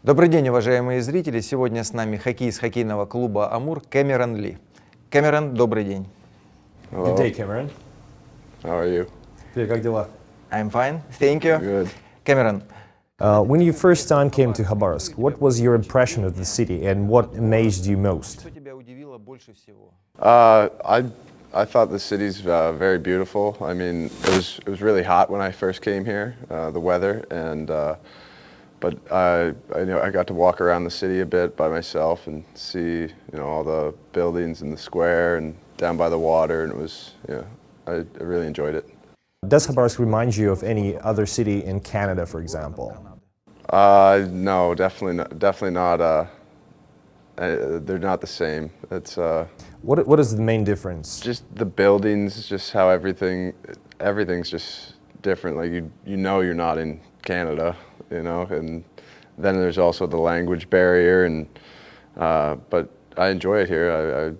Добрый день, уважаемые зрители! Сегодня с нами хоккеист хоккейного клуба «Амур» Кэмерон Ли. Кэмерон, добрый день. Good day, Cameron. How are you? Привет, как дела? I'm fine, thank you. Good. Кэмерон, When you first time came to Khabarovsk, what was your impression of the city and what amazed you most? что тебя удивило больше всего? I thought the city's very beautiful. I mean, it was really hot when I first came here, the weather, and but I got to walk around the city a bit by myself and see all the buildings in the square and down by the water, and it was I really enjoyed it. Does Khabarovsk remind you of any other city in Canada, for example? No, definitely not. They're not the same. It's What is the main difference? just the buildings, just how everything's just different. Like you're not in Canada, and then there's also the language barrier, and but I enjoy it here.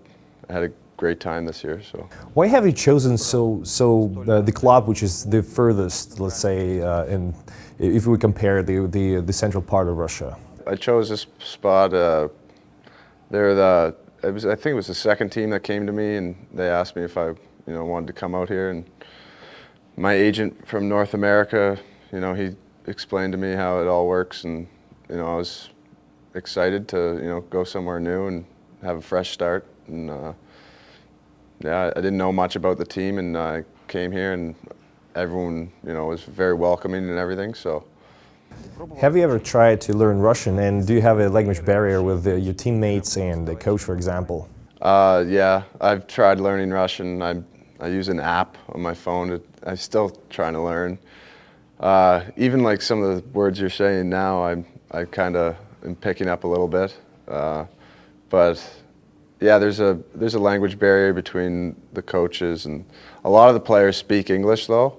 I had a great time this year. So Why have you chosen the club which is the furthest, let's say, if we compare the central part of Russia? I chose this spot. I think it was the second team that came to me, and they asked me if I wanted to come out here. And my agent from North America, he explained to me how it all works, and I was excited to go somewhere new and have a fresh start. And I didn't know much about the team, and I came here, and everyone was very welcoming and everything. So. Have you ever tried to learn Russian, and do you have a language barrier with your teammates and the coach, for example? Yeah, I've tried learning Russian. I use an app on my phone. I'm still trying to learn. Even like some of the words you're saying now, I kind of am picking up a little bit. But yeah, there's a language barrier between the coaches, and a lot of the players speak English though,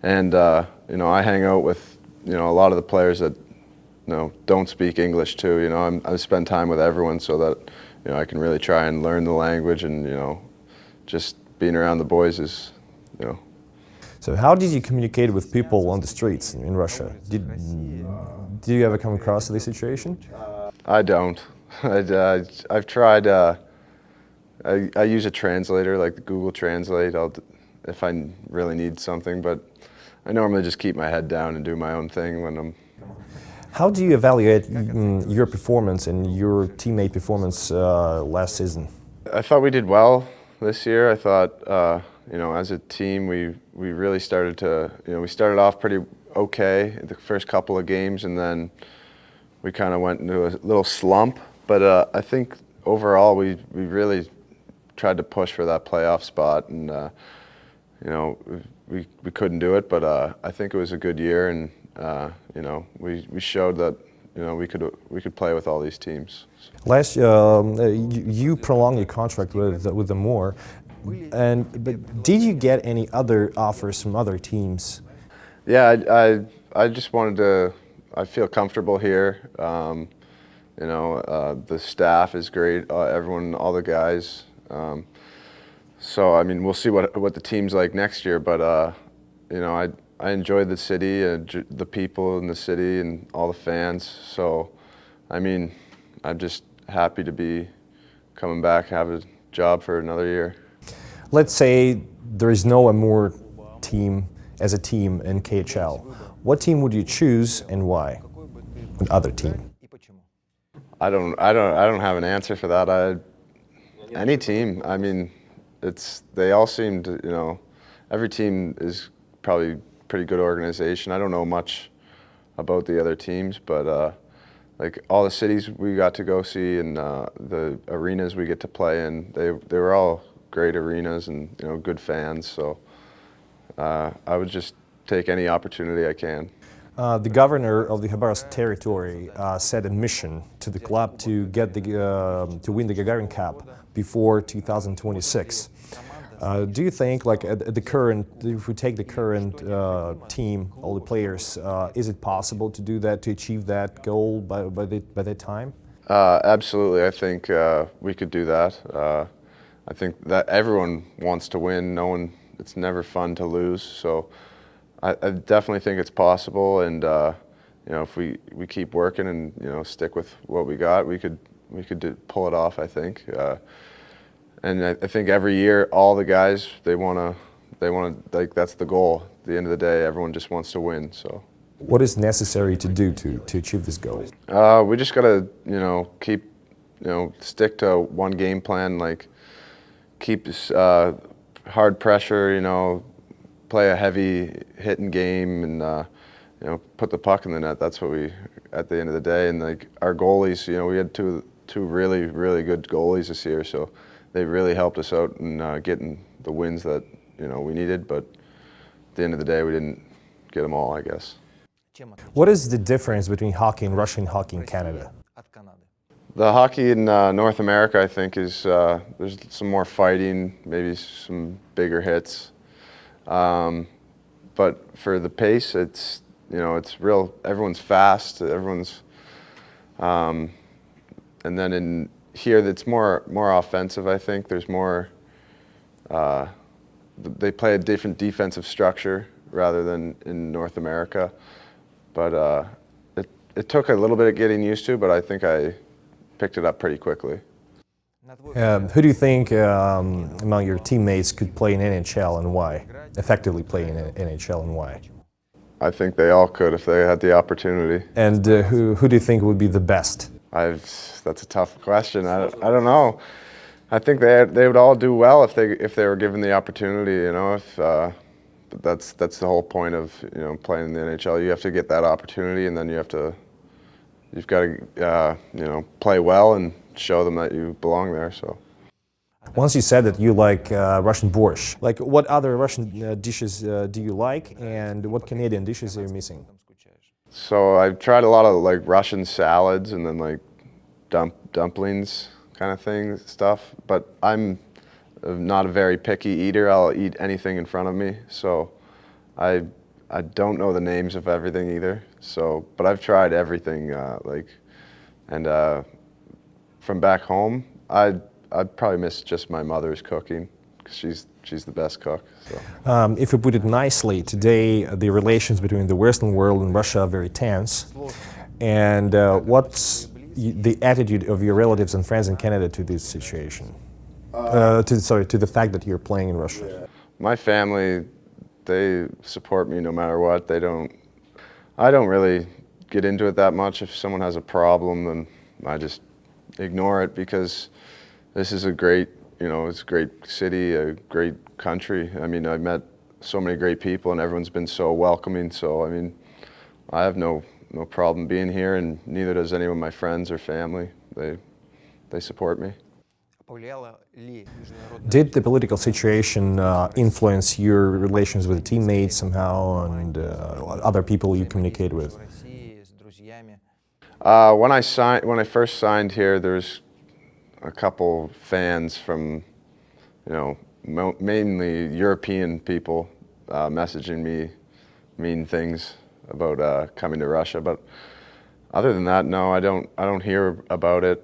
and I hang out with a lot of the players that don't speak English too. I spend time with everyone so that I can really try and learn the language, and just being around the boys is. So how did you communicate with people on the streets in Russia? Did you ever come across this situation? I don't. I've tried. I use a translator like the Google Translate. If I really need something, but I normally just keep my head down and do my own thing when I'm. How do you evaluate your performance and your teammate performance last season? I thought we did well this year. I thought, as a team, we really started to, we started off pretty okay the first couple of games, and then we kind of went into a little slump. But I think overall we really tried to push for that playoff spot, and we couldn't do it. But I think it was a good year, and we showed that we could play with all these teams. Last you prolonged your contract with Amur, but did you get any other offers from other teams? Yeah, I just wanted to. I feel comfortable here. The staff is great. Everyone, all the guys. So I mean, we'll see what the team's like next year. But I enjoyed the city, the people in the city, and all the fans. So, I mean, I'm just happy to be coming back, have a job for another year. Let's say there is no Amur team as a team in KHL. What team would you choose and why? Another team. I don't have an answer for that. Any team. I mean, they all seem to, every team is probably pretty good organization. I don't know much about the other teams, but like all the cities we got to go see, and the arenas we get to play in, they were all great arenas, and good fans. So I would just take any opportunity I can. The governor of the Khabarovsk territory set a mission to the club to get to win the Gagarin Cup before 2026. Do you think, like at the current, if we take the current team, all the players, is it possible to do that, to achieve that goal by that time? Absolutely, I think we could do that. I think that everyone wants to win. It's never fun to lose. So I definitely think it's possible, and if we keep working and stick with what we got, we could pull it off, I think. And I think every year, all the guys, they want to, like, that's the goal. At the end of the day, everyone just wants to win. So, What is necessary to do to achieve this goal? we just gotta, keep, stick to one game plan. Like, keep hard pressure. Play a heavy hitting game, and put the puck in the net. That's what we, at the end of the day. And like our goalies, we had two really, really good goalies this year, so they really helped us out in getting the wins that we needed. But at the end of the day, we didn't get them all, I guess. What is the difference between hockey and Russian hockey in Canada? The hockey in North America, I think, is there's some more fighting, maybe some bigger hits. But for the pace, it's it's real. Everyone's fast. Everyone's, and then in here, it's more offensive. I think there's more. They play a different defensive structure rather than in North America. But it took a little bit of getting used to, but I think I picked it up pretty quickly. Who do you think among your teammates could play in NHL and why? Effectively play in NHL and why? I think they all could if they had the opportunity. And who do you think would be the best? That's a tough question. I don't know. I think they would all do well if they were given the opportunity. But that's the whole point of playing in the NHL. You have to get that opportunity, and then you've got to play well and show them that you belong there. So. Once you said that you like Russian borsch, like what other Russian dishes do you like, and what Canadian dishes are you missing? So I've tried a lot of like Russian salads and then like dumplings kind of stuff. But I'm not a very picky eater. I'll eat anything in front of me. So I don't know the names of everything either. So, but I've tried everything from back home, I'd probably miss just my mother's cooking, because she's the best cook. So. If we put it nicely, today the relations between the Western world and Russia are very tense. And what's the attitude of your relatives and friends in Canada to this situation? To the fact that you're playing in Russia. My family, they support me no matter what. I don't really get into it that much. If someone has a problem, then I just ignore it, because this is a great, it's a great city, a great country. I mean, I've met so many great people, and everyone's been so welcoming. So, I mean, I have no problem being here, and neither does any of my friends or family. They support me. Did the political situation influence your relations with teammates somehow and other people you communicate with? When I first signed here, there's a couple fans from, mainly European people messaging me mean things about coming to Russia. But other than that, no, I don't hear about it.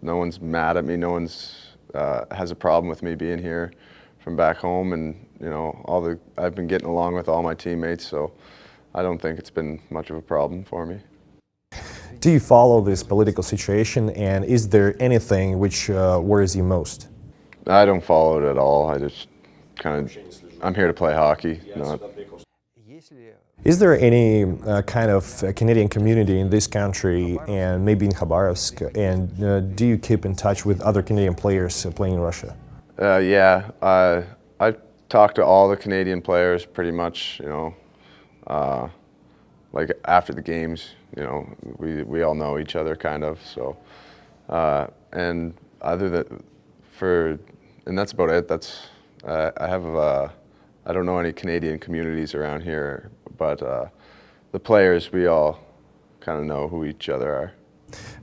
No one's mad at me. No one's has a problem with me being here from back home, and I've been getting along with all my teammates, so I don't think it's been much of a problem for me. Do you follow this political situation, and is there anything which worries you most? I don't follow it at all. I just I'm here to play hockey. Is there any kind of Canadian community in this country and maybe in Khabarovsk, and do you keep in touch with other Canadian players playing in Russia? Yeah, I talk to all the Canadian players pretty much, like after the games, we all know each other kind of, so, and and that's about it. I don't know any Canadian communities around here, but the players, we all kind of know who each other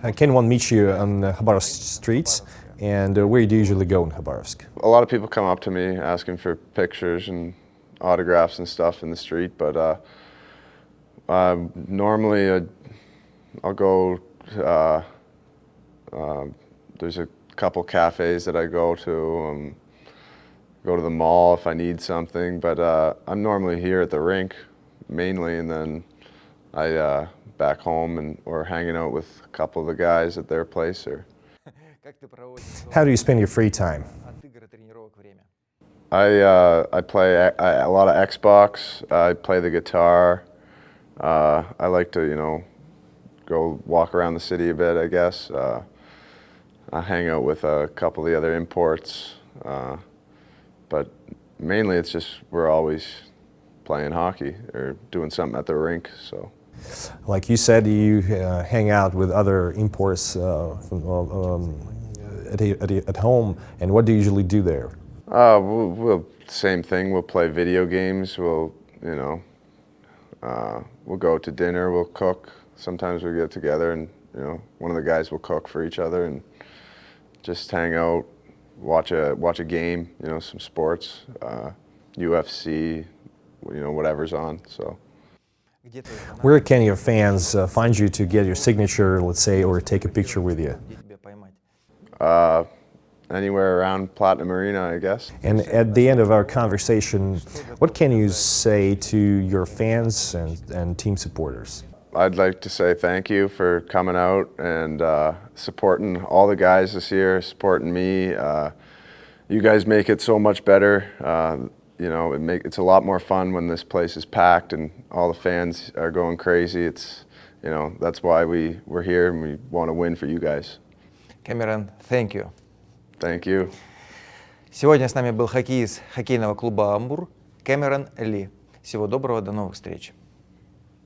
are. Can one meet you on the Khabarovsk streets, and where do you usually go in Khabarovsk? A lot of people come up to me asking for pictures and autographs and stuff in the street, but normally I'll go, there's a couple cafes that I go to the mall if I need something, but I'm normally here at the rink mainly, and then I back home and or hanging out with a couple of the guys at their place. Or How do you spend your free time? I play a lot of Xbox. I play the guitar. I like to go walk around the city a bit, I guess. I hang out with a couple of the other imports, but mainly it's just we're always playing hockey or doing something at the rink. So, Like you said, you hang out with other imports at home, and what do you usually do there? we'll same thing. We'll play video games. We'll go to dinner. We'll cook. Sometimes we get together and one of the guys will cook for each other and just hang out, watch a game, some sports, UFC, whatever's on. So. Where can your fans find you to get your signature, let's say, or take a picture with you? Anywhere around Platinum Arena, I guess. And at the end of our conversation, what can you say to your fans and team supporters? I'd like to say thank you for coming out and supporting all the guys this year, supporting me. You guys make it so much better. It's a lot more fun when this place is packed and all the fans are going crazy. That's why we're here and we want to win for you guys. Cameron, thank you. Thank you. Сегодня с нами был хоккеист хоккейного клуба «Амур» Кэмерон Ли. Всего доброго, до новых встреч.